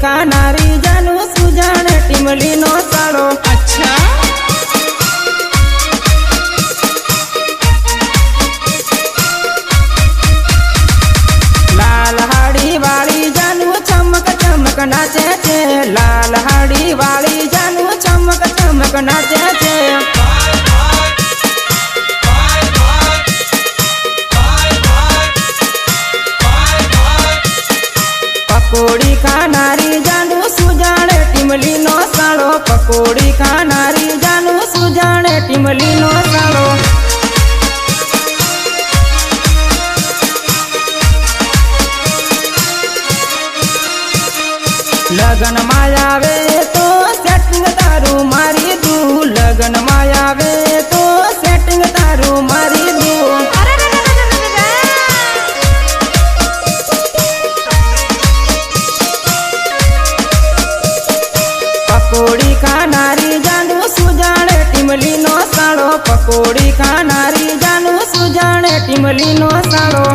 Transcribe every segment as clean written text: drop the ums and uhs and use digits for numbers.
खानारी जानू सुजान टिमली नो साड़ो। अच्छा लाल हाड़ी वाली जानू चमक चमक नाचे छे। लाल हाड़ी वाली जानू चमक चमक नाचे छे। पकोड़ी खानारी जानू सुजान टिमली नो साड़ो। पकोड़ी खानारी जानू सुजान टिमली नो साड़ो। लगन मायावे तो सेटिंग तारू मारी दू। लगन मायावे तो सेटिंग तारू मारी दू। पकोड़ी खानारी जानू सुजान टिमली नो साड़ो। पकोड़ी खानारी जानू सुजान टिमली नो साड़ो।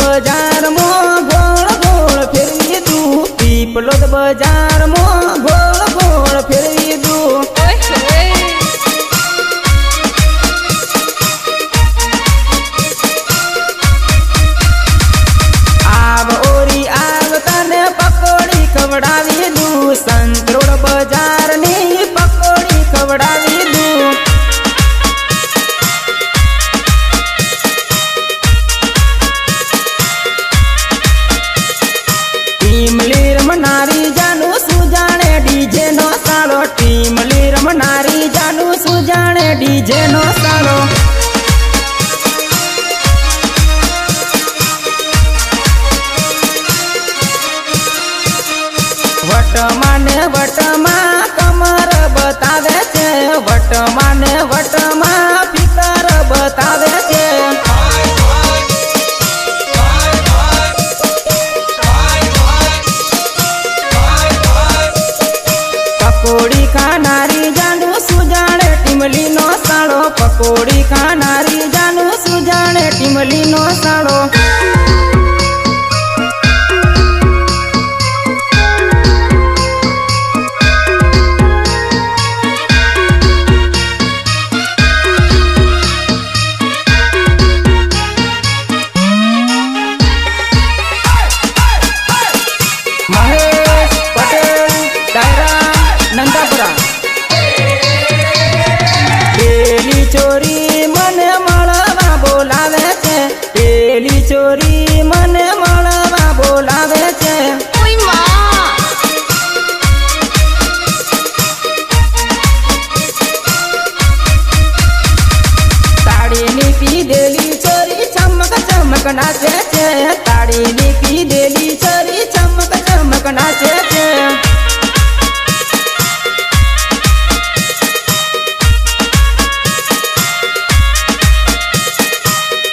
बाजार मो गोल गोल फेरवी दू। पीपलोद बाजार मो गोल गोल फेरवी दू। आव ओरी आव तने पकोड़ी खवड़ावी दू। संतरोड बाजार ने पकोड़ी खवड़ावी दू। टीमली रमनारी जानू सुजाने डीजे नो साड़ो। टीमली रमनारी जानू सुजाने डीजे नो साड़ो। वटमा कमर बतावे छे। वटमा फिकर बतावे छे। पकोड़ी खानारी जानू सुजान टिमली नो साड़ो। पकोड़ी खानारी जानू सुजान टिमली नो साड़ो। महेश पटेल दायरा नंदापुरा। पेली चोरी मने मळवा बोलावे छे। पेली चोरी मने मळवा बोलावे छे। ओय मां ताड़ीनी पीधेली चोरी चमक चमक नाचे छे। ताड़ीनी पीधेली चोरी चमक चमक नाचे छे।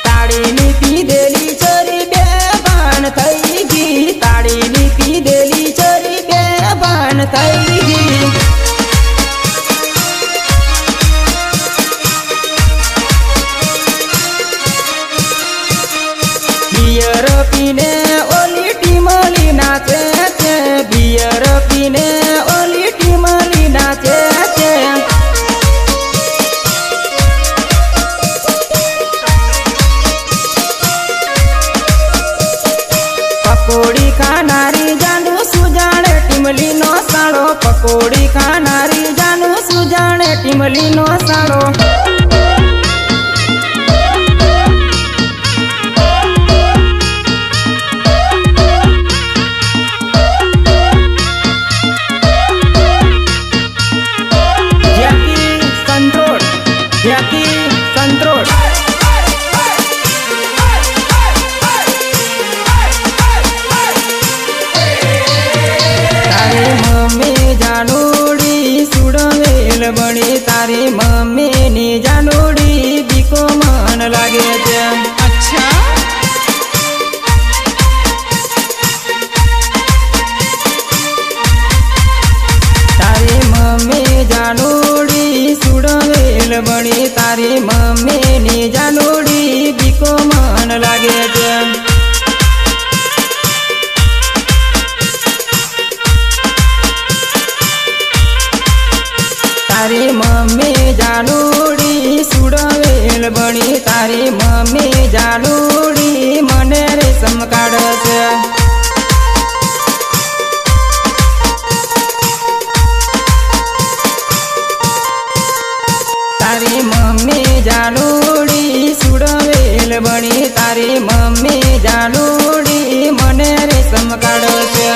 ताड़ीनी पीधेली चोरी बेभान थई गई। ताड़ीनी पीधेली चोरी बेभान थई गई। बियर पीने ओली टिमली नाचे छे। बियर पीने ओली टिमली नाचे छे। पकोड़ी खानारी जानू सुजान टिमली नो साड़ो। पकोड़ी खानारी जानू सुजान टिमली नो साड़ो। તારી મમ્મીની જાનુડી બીકો મન લાગે છે. અચ્છા તારી મમ્મી જાનુડી સુડવેલ બની તારી મમ્મીની જાનુડી બીકો મન લાગે છે. તારી મમ્મી જાનુડી સુડવેલ બની તારી મમ્મી જાનુડી મને રેશમ કાઢશે. તારી મમ્મી જાનુડી સુડવેલ બની તારી મમ્મી જાનુડી મને રેશમ કાઢશે.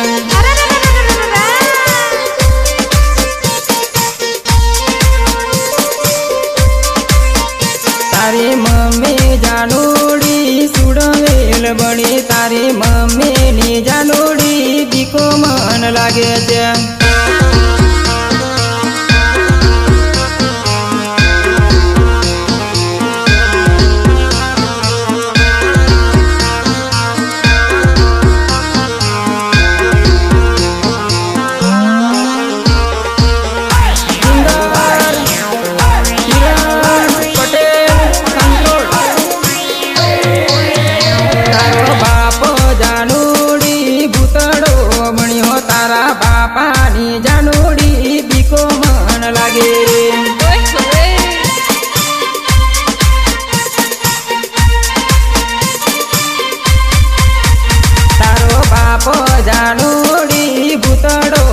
તારી મમ્મી જાનુડી સુડવેલ બની તારી મમ્મીની જાનુડી બીકો મન લાગે છે. તારા બાપાની જાનુડી બીકો મન લાગે. તારો બાપો જાનુડી ભૂતડો